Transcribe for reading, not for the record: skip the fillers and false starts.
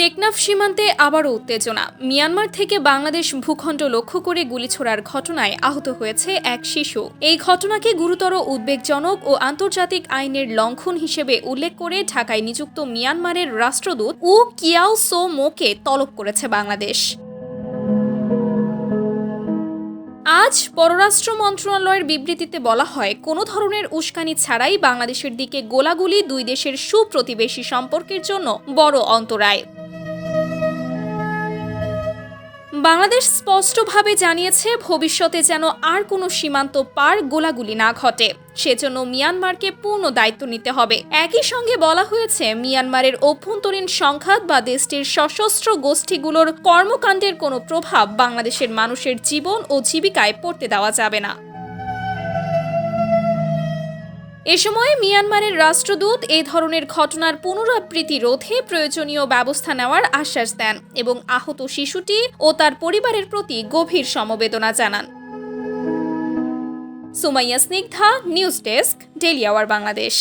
টেকনাফ সীমান্তে আবারও উত্তেজনা। মিয়ানমার থেকে বাংলাদেশ ভূখণ্ড লক্ষ্য করে গুলি ছোড়ার ঘটনায় আহত হয়েছে এক শিশু। এই ঘটনাকে গুরুতর উদ্বেগজনক ও আন্তর্জাতিক আইনের লঙ্ঘন হিসেবে উল্লেখ করে ঢাকায় নিযুক্ত মিয়ানমারের রাষ্ট্রদূত উ কিয়াও সো মোকে তলব করেছে বাংলাদেশ। আজ পররাষ্ট্র মন্ত্রণালয়ের বিবৃতিতে বলা হয়, কোনো ধরনের উস্কানি ছাড়াই বাংলাদেশের দিকে গোলাগুলি দুই দেশের সুপ্রতিবেশী সম্পর্কের জন্য বড় অন্তরায়। বাংলাদেশ স্পষ্টভাবে জানিয়েছে, ভবিষ্যতে যেন আর কোনো সীমান্ত পার গোলাগুলি না ঘটে, সেজন্য মিয়ানমারকে পূর্ণ দায়িত্ব নিতে হবে। একই সঙ্গে বলা হয়েছে, মিয়ানমারের অভ্যন্তরীণ সংঘাত বা দেশটির সশস্ত্র গোষ্ঠীগুলোর কর্মকাণ্ডের কোনো প্রভাব বাংলাদেশের মানুষের জীবন ও জীবিকায় পড়তে দেওয়া যাবে না। এ সময় মিয়ানমারের রাষ্ট্রদূত এ ধরনের ঘটনার পুনরাবৃত্তি রোধে প্রয়োজনীয় ব্যবস্থা নেওয়ার আশ্বাস দেন এবং আহত শিশুটি ও তার পরিবারের প্রতি গভীর সমবেদনা জানান। Sumaiya Snigdha, news desk, daily our Bangladesh.